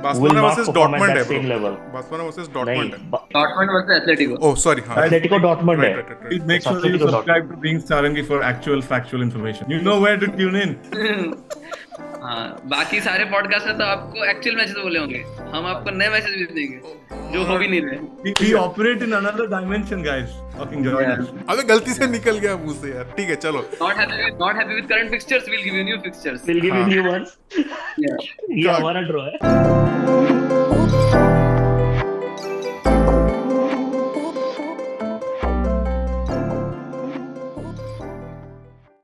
will Barcelona not versus perform at Dortmund है that bro, same level. Barcelona versus नहीं, Dortmund है. Dortmund versus Atletico. Oh sorry, हाँ, Atletico Dortmund है. right. Please make It's sure you Atletico subscribe Dortmund. to Being Sarangi for actual factual information. You know where to tune in. हाँ, बाकी सारे podcast में तो आपको actual matches बोले होंगे, हम आपको नए मैचेस भी देंगे जो हो भी नहीं रहे. We operate in another dimension, guys. Fucking join us. अबे गलती से निकल गया मुंह से यार. ठीक है, चलो. Not happy with current fixtures, we'll give you new fixtures. We'll give you हाँ. new ones. Yeah. ये हमारा ड्रॉ है.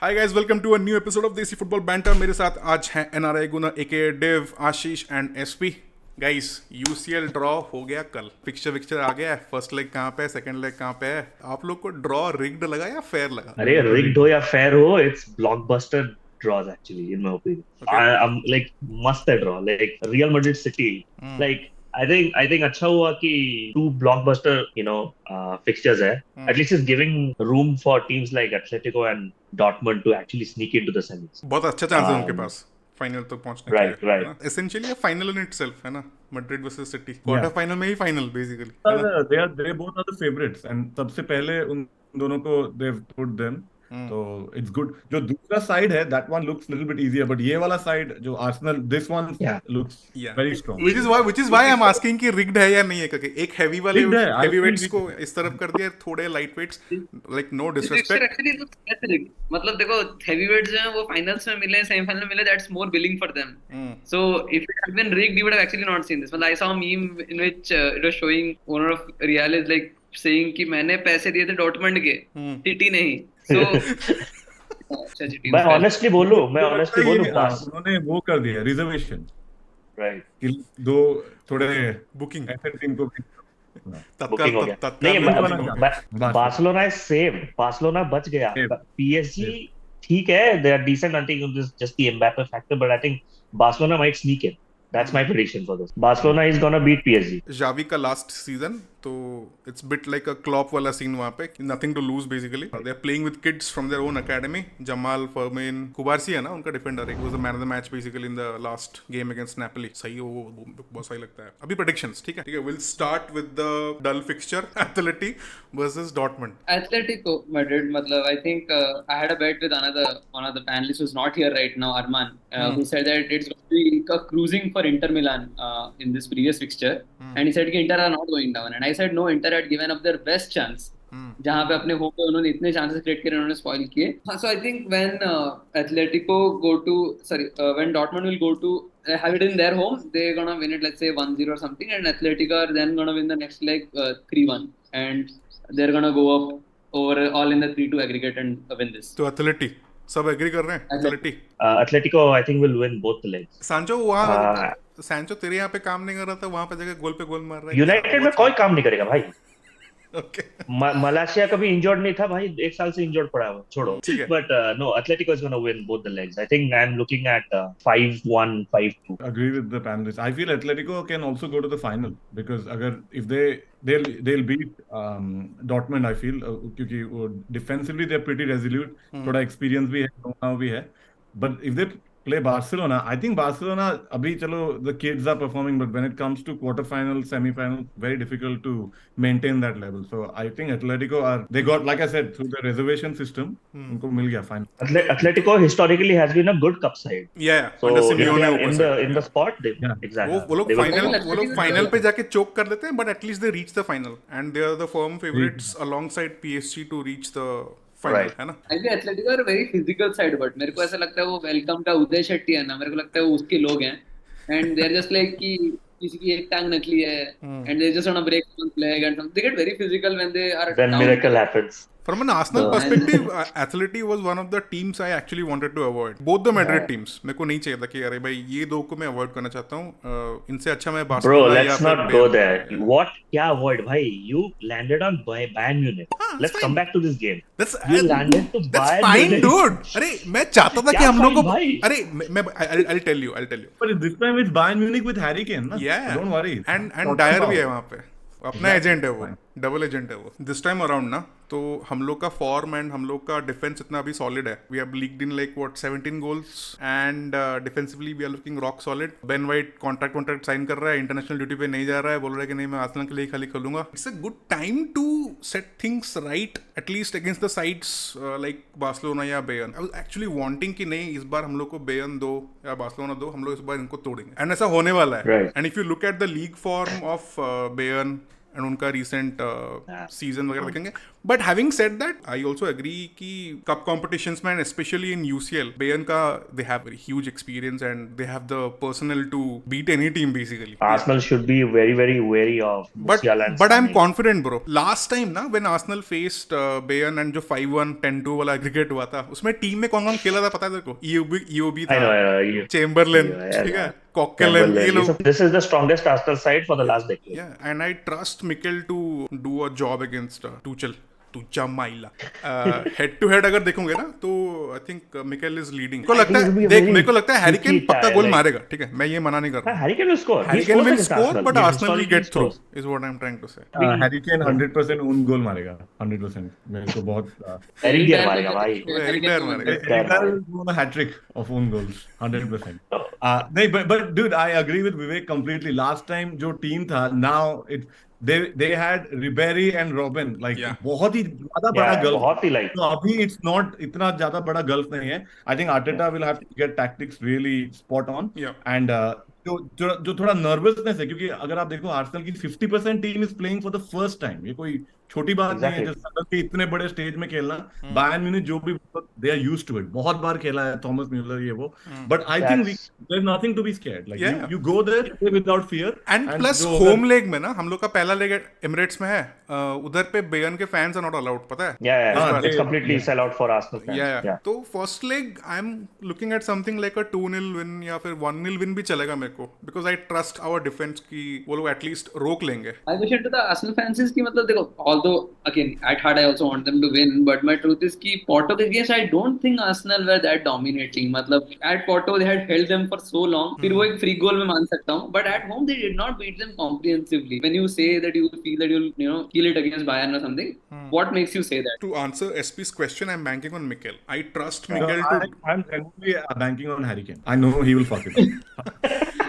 Hi guys, welcome to a new episode of desi football banter. मेरे साथ आज हैं एनआरआई गुना एके डिव, Ashish and SP. Guys, UCL draw हो गया कल. फिक्चर आ गया है. फर्स्ट लेग कहाँ पे है, सेकंड लेग कहाँ पे है? आप लोग को ड्रॉ रिग्ड लगा या फेयर लगा? अरे rigged हो या fair हो, it's blockbuster draws actually in my opinion. Okay. I'm like must draw like Real Madrid City. Like I think अच्छा हुआ कि two blockbuster fixtures है. At least it's giving room for teams like Atletico and Dortmund to actually sneak into the semis. बहुत अच्छा chance है उनके पास final तक पहुंचने Right, के लिए. right. Essentially final in itself है ना, Madrid versus City. Quarter final में ही final basically. They both are the favorites, and सबसे पहले उन दोनों को they've put them. So it's good. जो दूसरा side है, that one looks little bit easier, but ये वाला side जो Arsenal, this one looks very strong. Which is why I'm asking कि rigged है या नहीं है, क्योंकि एक हेवी वाले Rigged है. I हेवीवेट्स feel को इस तरफ कर दिया, थोड़े light weights, like no disrespect. Actually looks less rigged. मतलब देखो, heavyweights जो हैं वो finals में मिले, semi-final में मिले, that's more billing for them. So if it had been rigged, we would have actually not seen this. मतलब I saw a meme in which it was showing owner of Real is like saying कि मैंने पैसे दिए थे Dortmund के, city नहीं. So मैं honestly बोलूं उन्होंने वो कर दिया रिजर्वेशन, right. कि दो थोड़े बुकिंग ऐसे टीम को बुकिंग हो गया. नहीं, बार्सिलोना इज सेव. बार्सिलोना बच गया. पीएसजी ठीक है, they are decent until this just the Mbappe factor, but I think Barcelona might sneak in. That's my prediction for this. Barcelona is gonna beat PSG. Xavi का last season, तो it's bit like a Klopp वाला scene वहाँ पे. Nothing to lose basically. They are playing with kids from their own academy. Jamal, Fermin, Cubarsi है ना उनका defender. एक was the man of the match basically in the last game against Napoli. सही हो, वो बहुत सही लगता है. अभी प्रेडिक्शंस ठीक है. Will start with the dull fixture, Athletic versus Dortmund. Atletico Madrid, मतलब I think I had a bet with one of the panelists who's not here right now, Arman, who said that it's going to be a cruising for Inter Milan in this previous fixture, and he said कि Inter are not going down, and I said no, Inter had given up their best chance. जहाँ पे अपने home पे उन्होंने इतने chances create किए, उन्होंने spoil किए. So I think when when Dortmund will go to have it in their home, they're gonna win it, let's say 1-0 or something, and Atletico are then gonna win the next leg 3-1, and they're gonna go up over all in the 3-2 aggregate and win this. तो athletic सब agree कर रहे हैं. Athletic Atletico I think will win both the legs. सांचो तेरे यहाँ पे काम नहीं कर रहा था, वहाँ पे जगह गोल पे गोल मार रहा है. यूनाइटेड में कोई काम नहीं करेगा भाई. Okay. मलेशिया कभी इंजर्ड नहीं था भाई, एक साल से इंजर्ड पड़ा है, छोड़ो. But no, Atletico is going to win both the legs. I think I'm looking at 5-1, 5-2. Agree with the panelists. I feel Atletico can also go to the final because if they'll beat Dortmund, I feel, क्योंकि वो defensively they're pretty resolute. थोड़ा experience भी है, know-how भी है. But if they play Barcelona, I think Barcelona abhi chalo the kids are performing, but when it comes to quarterfinal, semi-final, very difficult to maintain that level. So I think Atletico they got, like I said, through the reservation system, unko mil gaya final. Atletico historically has been a good cup side. Yeah, so under Simeone in the spot, exactly. वो लोग final पे जाके चोक कर देते हैं, but at least they reach the final and they are the firm favorites alongside PSG to reach the final, है ना. I think Atletico are a very physical side, but मेरे को ऐसा लगता है वो वेलकम का उदय शेट्टी है ना, मेरे को लगता है वो उसके लोग हैं, and they're just like कि किसी की एक टांग निकली है, and they just want to break someone's leg and something. They get very physical when they are then down. Miracle happens. From an Arsenal perspective, Atleti was one of the teams I actually wanted to avoid. Both the Madrid teams. मेरे को नहीं चाहिए था कि अरे भाई ये दो को मैं avoid करना चाहता हूँ. इनसे अच्छा मैं Barcelona. Bro, let's not go there. What? क्या avoid भाई? You landed on Bayern Munich. Let's come back to this game. You landed to Bayern Munich. Dude. अरे मैं चाहता था कि हम लोग को अरे मैं I'll tell you. But this time it's Bayern Munich with Harry Kane, ना? Yeah. Don't worry. And Dyer भी है वहाँ पे. अपना एजेंट है वो. डबल एजेंट है वो दिस टाइम अराउंड ना। तो हम लोग का फॉर्म एंड हम लोग का डिफेंस इतना अभी सॉलिड है। We have leaked in like what 17 goals and defensively we are looking rock solid. Ben White contract sign कर रहा है, इंटरनेशनल ड्यूटी पे नहीं जा रहा है, बोल रहा है कि नहीं मैं आर्सेनल के लिए खाली खेलूंगा। It's a good time to set things right at least against the sides like Barcelona या Bayern. I was actually wanting कि नहीं इस बार हम लोग को बेयर्न दो या बार्सिलोना दो, हम लोग इस बार इनको तोड़ेंगे एंड ऐसा होने वाला है। And if you look at the league form of Bayern and उनका रिसेंट सीजन वगैरह देखेंगे। But having said that I also agree कि कप कॉम्पिटिशंस में स्पेशली इन यूसीएल बेयर्न का they have very huge experience and they have the personnel to beat any team basically. Arsenal should be very very wary of Musiala and but I'm confident bro. Last time ना when Arsenal faced Bayern and जो 5-1 10-2 वाला aggregate हुआ था उसमें team में कौन खेला था पता है तेरे को? EOB था, चेम्बरलिन, ठीक है, Coquelin, ये लोग। This is the strongest Arsenal side for the last decade. Yeah, and I trust Mikel to do a job against Tuchel. Tuchamaila. Head to head अगर देखोगे ना तो I think Mikel is leading. को लगता है देख मेरे को लगता है हैरी केन पक्का गोल मारेगा, ठीक है, मैं ये मना नहीं कर रहा। Harry Kane will score, Harry Kane will score but Arsenal will get through is what I am trying to say. Harry Kane 100% own गोल मारेगा, 100%। मेरे को बहुत एरिक डायर मारेगा भाई, एरिक डायर मारेगा हैट्रिक ऑफ ओन गोल्स 100%। नहीं but dude I agree with Vivek completely. Last time जो टीम था now it they had Ribery and Robin like बहुत ही ज्यादा बड़ा गल्फ, बहुत ही like तो अभी it's not इतना ज्यादा बड़ा गल्फ नहीं है। I think Arteta will have to get tactics really spot on and जो थोड़ा नर्वसनेस है क्योंकि अगर आप देखो आर्सेनल की 50% team is playing for the first time, ये कोई छोटी बात नहीं है जैसे इतने बड़े स्टेज में खेलना। बायर्न म्यूनिख जो भी they are used to it, बहुत बार खेला है थॉमस म्यूलर ये वो, but I think there is nothing to be scared, like you go there without fear. And plus home leg में ना हम लोग का पहला लेग एमिरेट्स में है, उधर पे बेयर्न के फैंस आर नॉट अलाउड, पता है? It's completely sell out for Arsenal fans. तो first leg I am looking at something like a 2-0 win या फिर 1-0 विन भी चलेगा मेरे को, because I trust our defence की वो लोग एटलीस्ट रोक लेंगे। I wish to the Arsenal fans is कि मतलब देखो although again at heart I also want them to win, but my truth is कि Porto के against I don't think Arsenal were that dominating। मतलब at Porto they had held them for so long, फिर वो एक free goal में मान सकता हूँ, but at home they did not beat them comprehensively। When you say that you feel that you'll kill it against Bayern or something, what makes you say that? To answer SP's question, I'm banking on Mikel. I trust Mikel to. I'm genuinely banking on Harry Kane. I know he will fuck it up.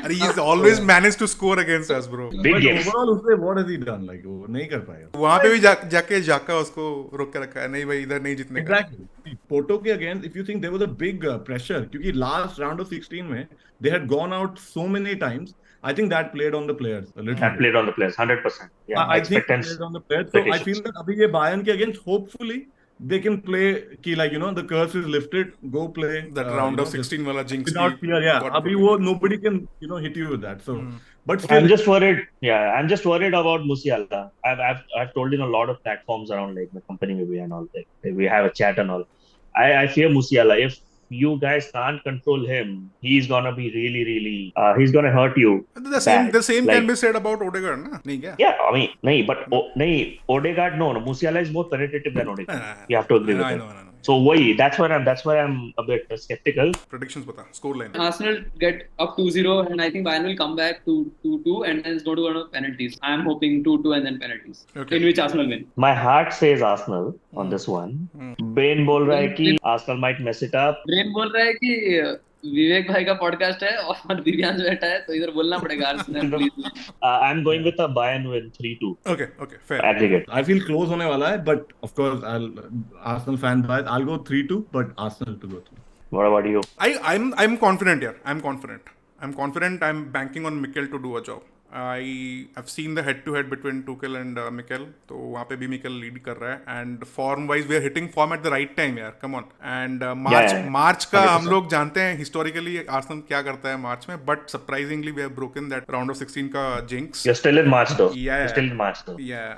And he's always managed to score against us, bro. Big games. Overall, उसने what has he done? Like वो नहीं कर पाएगा। वहाँ पे भी जाके जाका उसको रोक के रखा है, नहीं भाई इधर नहीं जीतने का। Exactly. Porto के against, if you think there was a big pressure, क्योंकि last round of 16 में they had gone out so many times. I think that played on the players a little. That played on the players 100%. Yeah, I think it played on the players. So I feel that अभी ये Bayern के against hopefully they can play कि like the curse is lifted, go play that round of 16 वाला jinx without fear। Yeah, अभी वो nobody can hit you with that। So but still, I'm just worried. Yeah, I'm just worried about Musiala. I've told in a lot of platforms around like my company maybe and all that. We have a chat and all. I fear Musiala. If you guys can't control him, he's gonna be really he's gonna hurt you. The same like, can be said about Odegaard, na? Nahi kya? Yeah, I mean, nahi, but nahi, Odegaard no, Musiala is more penetrative than Odegaard. You have to agree with that. I know. So that's why I'm a bit skeptical. Predictions bata, score line. Arsenal get up 2-0 and I think Bayern will come back to 2-2 and then it's going to go to penalties. I am hoping 2-2 and then penalties. Okay. In which Arsenal win. My heart says Arsenal on this one. Brain बोल रहा है कि Arsenal might mess it up. Brain बोल रहा है कि विवेक भाई का पॉडकास्ट है और दिव्यांश बैठा है तो इधर बोलना पड़ेगा Arsenal please. I'm going with a Bayern win 3-2. Okay, fair. Aggregate. I feel close होने वाला है, but of course Arsenal fan bias, I'll go 3-2, but Arsenal to go through. What about you? I'm confident here. I'm confident. I'm banking on Mikel to do a job. I've seen the head-to-head between Tuchel and Mikel, तो वहाँ पे भी Mikel lead कर रहा है and form-wise we are hitting form at the right time यार, come on. And March का हम लोग जानते हैं historically Arsenal क्या करता है March में, but surprisingly we have broken that round of 16 का jinx. You're still in March though. Yeah. You're still in March though. Yeah.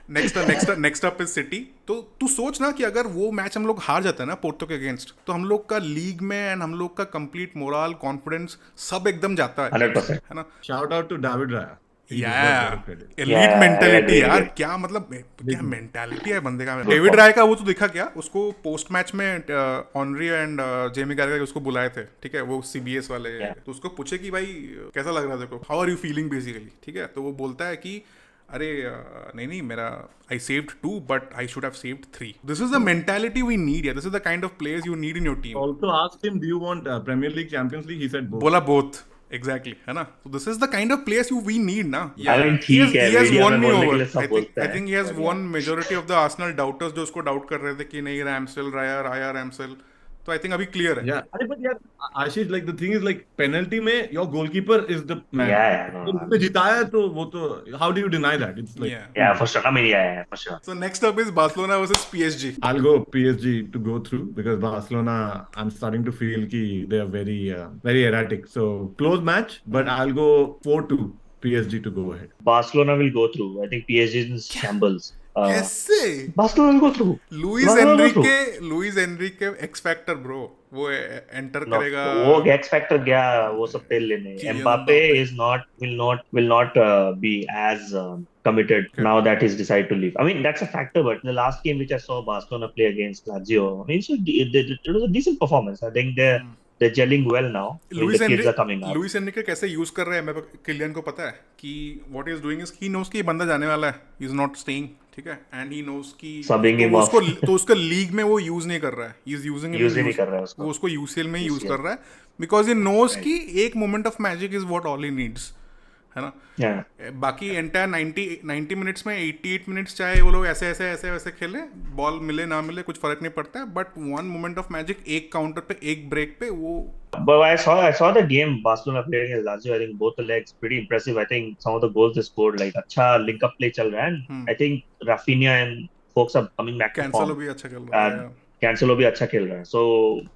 Next up is city. तो तू सोच ना कि अगर वो मैच हम लोग हार जाते हैं ना पोर्टो के अगेंस्ट, तो हम लोग का लीग में एंड हम लोग का कंप्लीट मोरल कॉन्फिडेंस सब एकदम जाता है 100%, है ना। Shout out to David Raya. Elite mentality यार, क्या मतलब क्या मेंटालिटी है बंदे का। डेविड राय का वो तो दिखा क्या, उसको पोस्ट मैच में ऑनरी एंड जेमी कार्गर उसको बुलाए थे, ठीक है, वो सीबीएस वाले, तो उसको पूछे कि भाई कैसा लग रहा है देखो, how are you feeling basically, ठीक है, तो वो बोलता है कि अरे नहीं मेरा I saved 2 but I should have saved 3. This is the mentality we need. Yeah, this is the kind of players you need in your team. Also asked him, do you want Premier League, Champions League? He said both. बोला both. Exactly, है ना? So this is the kind of players we need ना. I mean, he has media won में me बोलने के over. लिए सब बोलते I हैं। think he has won majority of the Arsenal doubters जो उसको doubt कर रहे थे कि नहीं Ramsdale Raya Ramsdale. तो I think अभी clear है. Yeah, but yeah, Ashish, like the thing is like penalty में your goalkeeper is the man. Yeah, तो उसने जिताया तो वो तो how do you deny that? It's like yeah, for sure. I mean, yeah, for sure. So next up is Barcelona versus PSG. I'll go PSG to go through because Barcelona, I'm starting to feel कि they are very erratic. So close match, but I'll go 4-2 PSG to go ahead. Barcelona will go through. I think PSG is in shambles. कैसे? Barcelona will go through. Luis Enrique x factor bro वो enter करेगा वो x factor गया वो सब तेल लेने Mbappe will not be as committed now that he's decided to leave. I mean that's a factor, but the last game which I saw Barcelona play against Lazio, I mean it was a decent performance. I think they're gelling well now. The kids are coming up. Luis Enrique कैसे use कर रहे हैं Kylian को पता है कि what he is doing is he knows कि ये बंदा जाने वाला है, he is not staying, ठीक है, and he knows कि तो उसका लीग में वो यूज नहीं कर रहा है, he is using नहीं कर रहा है उसको, वो उसको यूसीएल में यूज कर रहा है because he knows कि एक moment of magic is what all he needs, है ना? बाकी एंटायर 90 मिनट्स में 88 मिनट्स चाहे वो लोग ऐसे खेले, बॉल मिले ना मिले कुछ फर्क नहीं पड़ता है, but one moment of magic एक काउंटर पे एक ब्रेक पे वो. But I saw the game Barcelona playing against Lazio. I think both the legs pretty impressive. I think some of the goals they scored like अच्छा link up play चल रहा है. I think Rafinha and folks are coming back to form. Cancelo भी अच्छा खेल रहा है. Cancelo भी अच्छा खेल रहा है. So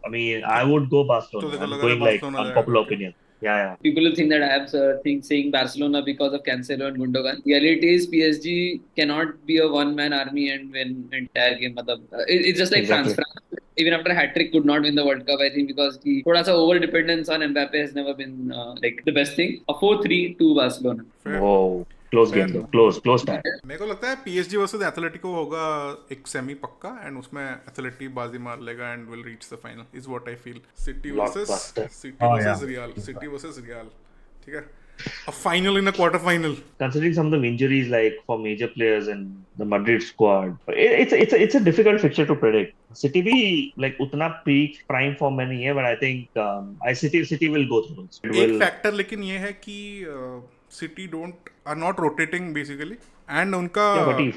I mean I would go Barcelona. I'm going like unpopular opinion. Yeah. People will think that I am saying Barcelona because of Cancelo and Gundogan. Reality is PSG cannot be a one-man army and win entire game. It's just like France. Even after a hat-trick could not win the World Cup, I think, because the thoda sa over-dependence on Mbappe has never been like the best thing. A 4-3 to Barcelona. Whoa. Close game though. Close time. मेरे को लगता है PSG versus Atletico होगा एक semi पक्का and उसमें athletic बाजी मार लेगा and will reach the final is what I feel. City versus real ठीक है, a final in a quarter final. Considering some of the injuries like for major players in the Madrid squad, it's a difficult fixture to predict. City भी like उतना peak prime form में नहीं है, but I think City will go through. एक factor लेकिन ये है कि City are not rotating basically and उनका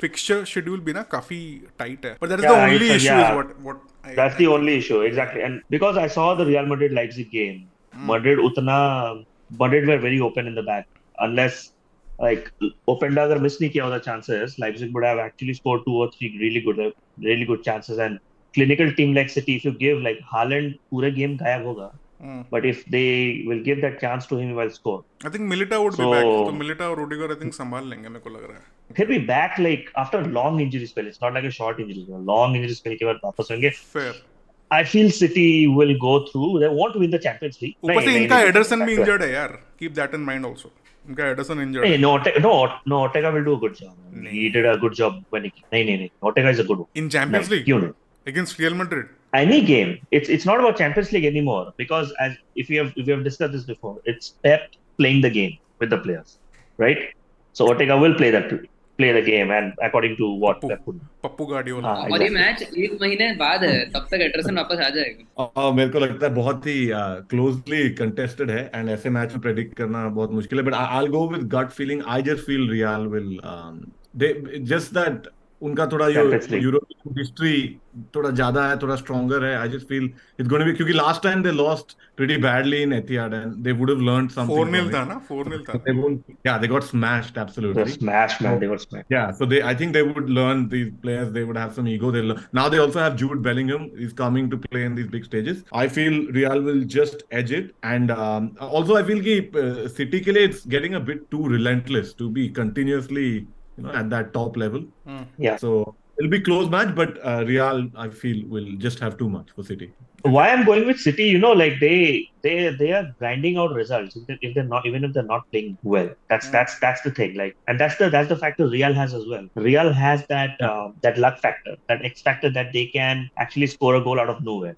fixture schedule भी ना काफी tight है. But that is the only issue is what that's the only issue exactly. And because I saw the Real Madrid Leipzig game, Madrid were very open in the back. Unless like Openda अगर miss नहीं किया होता chances, Leipzig would have actually scored 2 or 3 really good chances. And clinical team like City, if you give like Haaland पूरे game गायब होगा. But if they will give that chance to him, he will score. I think Militao would be back. So Militao और Rudiger I think संभाल लेंगे मेरे को लग रहा है. He'll be back like after a long injury spell. It's not like a short injury spell. Long injury spell के बाद वापस होंगे. Fair. I feel City will go through. They want to win the Champions League. ऊपर से इनका Ederson भी injured है यार. Keep that in mind also. इनका Ederson injured. No, Ortega will do a good job. He did a good job when he. No. Ortega is a good one. In Champions League. Against Real Madrid. Any game, it's not about Champions League anymore because if we have discussed this before, it's Pep playing the game with the players, right? So Ortega will play the game and according to what Pep would. Pappu Guardiola. और ये match एक महीने बाद है, तब तक Anderson वापस आ जाएगा. मेरे को लगता है बहुत ही क्लोजली कंटेस्टेड है एंड ऐसे मैच में प्रेडिक्ट करना बहुत मुश्किल है. But I will go with gut feeling. I just feel Real will they just that उनका थोड़ा यूरोपियन हिस्ट्री थोड़ा ज्यादा है, थोड़ा स्ट्रॉन्गर है. I just feel it's going to be क्योंकि last time they lost pretty badly in Etihad and they would have learned something. 4-0 था ना 4-0 था. They got smashed absolutely. They got smashed. Yeah, so I think they would learn, these players, they would have some ego. Now they also have Jude Bellingham is coming to play in these big stages. I feel Real will just edge it and also I feel कि City के लिए it's getting a bit too relentless to be continuously at that top level. Yeah. So it'll be close match, but Real I feel will just have too much for City. why I'm going with City, like they are grinding out results if they're not, even if they're not playing well. That's the thing. Like, and that's the factor Real has as well. Real has that luck factor, that X factor, that they can actually score a goal out of nowhere.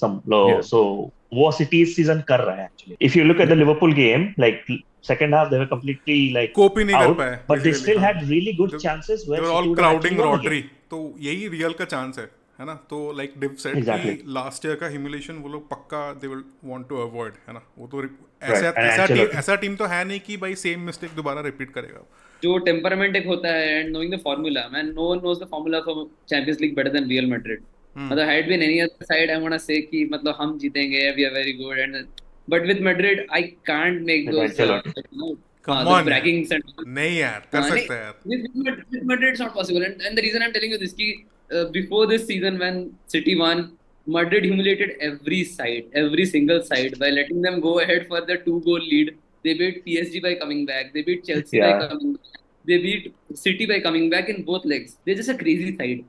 So वो City इस season कर रहा है actually. If you look at the Liverpool game, like second half, they were completely like कोप ही नहीं कर out, पाए but they basically, still हाँ. had really good chances They where were City all would have actually crowding won the game. Rodri. तो यही real का chance है ना. तो लाइक डिव सेड Exactly. कि लास्ट ईयर का ह्यूमिलेशन वो लोग पक्का they will want to avoid, है ना. वो तो Right. And ऐसा टीम तो है नहीं कि भाई सेम मिस्टेक दोबारा रिपीट करेगा. जो टेम्परामेंट एक होता है and knowing the formula, man, no one knows the formula for Champions League better than Real Madrid. मतलब had been any other side I want to say कि मतलब हम जीतेंगे, we are very good, and but with Madrid I can't make those Come on, bragging नहीं यार, कर सकते हैं यार. With Madrid it's not possible, and the reason I'm telling you this ki before this season when City won, Madrid humiliated every single side by letting them go ahead for the 2-goal lead. They beat PSG by coming back, they beat Chelsea by coming back, they beat City by coming back in both legs. They're just a crazy side.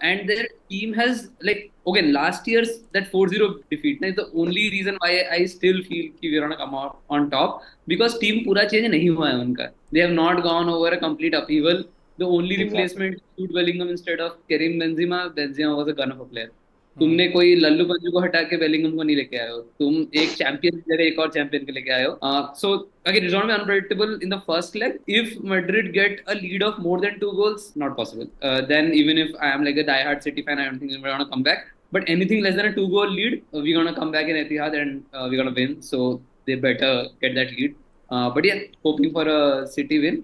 And their team has, like, again, last year's that 4-0 defeat is the only reason why I still feel कि we're gonna come out on top, because team पूरा change नहीं हुआ है उनका. They have not gone over a complete upheaval. The only replacement Jude Bellingham instead of Karim Benzema. Benzema was a gun of a player. तुमने कोई लल्लू पंजू को हटा के बेलिंगम को नहीं लेके आए हो. तुम एक चैंपियन की जगह एक और चैंपियन के लेके आए हो. So again, it's going to be unpredictable in the first leg. If Madrid get a lead of more than 2 goals, not possible. Then even if I am like a die-hard City fan, I don't think we're going to come back. But anything less than a 2-goal lead, we're going to come back in Etihad and we're going to win. So they better get that lead. But yeah, hoping for a City win.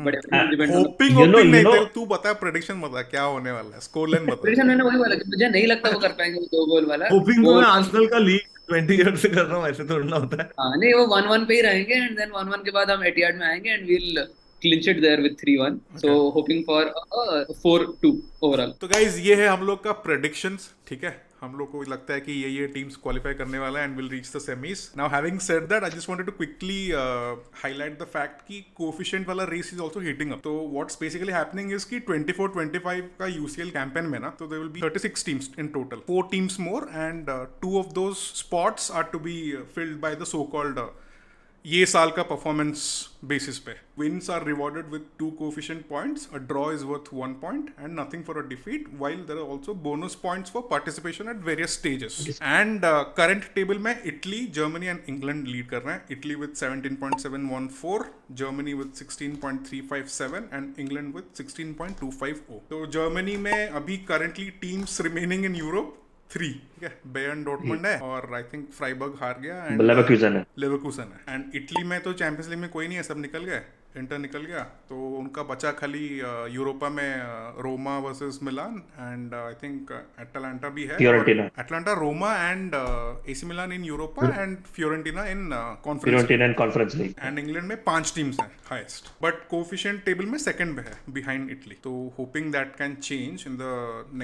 But everything depends on Hoping नहीं, तू बता, prediction बता क्या होने वाला है, score line बता. prediction. मैंने वही बोला कि मुझे नहीं लगता वो कर पाएंगे 2 गोल वाला. होपिंग तो मैं आर्सेनल का लीग 20 ईयर से कर रहा हूँ, ऐसे थोड़ा ना होता है. हाँ नहीं, वो 1-1 पे ही रहेंगे एंड देन 1-1 के बाद हम एटिहाद में आएंगे and we'll clinch it there with 3-1. So hoping for 4-2 overall. तो गाइज ये है हम लोग का predictions, ठीक है. हम लोग को लगता है कि ये टीम्स क्वालिफाई करने वाला है and will reach the semis. Now having said that, I just wanted to quickly highlight the fact कि कोएफिशिएंट वाला race is also heating up. तो व्हाट्स बेसिकली हैपनिंग इज कि 24-25 का यूसीएल कैंपेन में ना, तो there will be 36 teams in total, 4 teams more, and 2 of those spots are to be filled by the so called ये साल का performance basis पे. Wins are rewarded with 2 coefficient points, a draw is worth 1 point and nothing for a defeat, while there are also bonus points for participation at various stages. And current table में Italy, Germany and England lead कर रहे हैं. Italy with 17.714, Germany with 16.357 and England with 16.250. तो जर्मनी में अभी currently teams remaining in Europe 3, ठीक है. बेयर्न, डॉर्टमुंड है, और आई थिंक फ्राइबर्ग हार गया, एंड लेवरकुसन है. एंड इटली में तो चैंपियंस लीग में कोई नहीं है, सब निकल गए. इंटर निकल गया, तो उनका बचा खाली यूरोपा में Roma versus Milan, and I think Atlanta भी है. Atlanta, Roma and AC Milan in Europa, and Fiorentina in conference league. And England में 5 टीम्स हैं हाईएस्ट, बट कोएफिशिएंट टेबल में सेकंड पे है बिहाइंड इटली. तो hoping that can change in the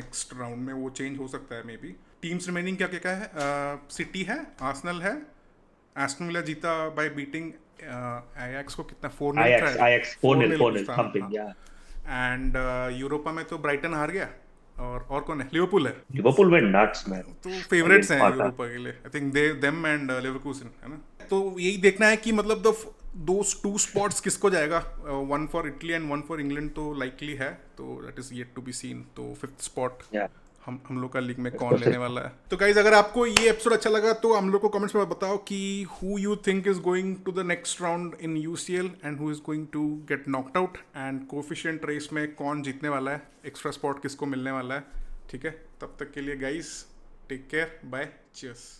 next round में, वो चेंज हो सकता है मे बी. टीम्स रिमेनिंग क्या क्या है, सिटी है, आर्सेनल है, एस्टन विला जीता बाय बीटिंग आयाक्स को कितना 4-0 something, yeah. एंड यूरोपा में तो ब्राइटन हार गया, और कौन है, लिवरपूल में नट्स मैन. तो फेवरेट्स हैं यूरोपा के लिए, I think them and Leverkusen, है ना. तो यही देखना है कि मतलब दोस 2 स्पॉट्स किसको जाएगा. 1 for Italy and 1 for England तो लाइकली है, तो that is yet to be seen. तो 5th स्पॉट हम लोग का लीग में कौन लेने वाला है. तो गाइज, अगर आपको ये एपिसोड अच्छा लगा तो हम लोग को कमेंट्स में बताओ कि who you think is going to the next round in UCL and who is going to get knocked out, and coefficient race में कौन जीतने वाला है, एक्स्ट्रा स्पॉट किसको मिलने वाला है. ठीक है, तब तक के लिए guys, take care, bye, cheers.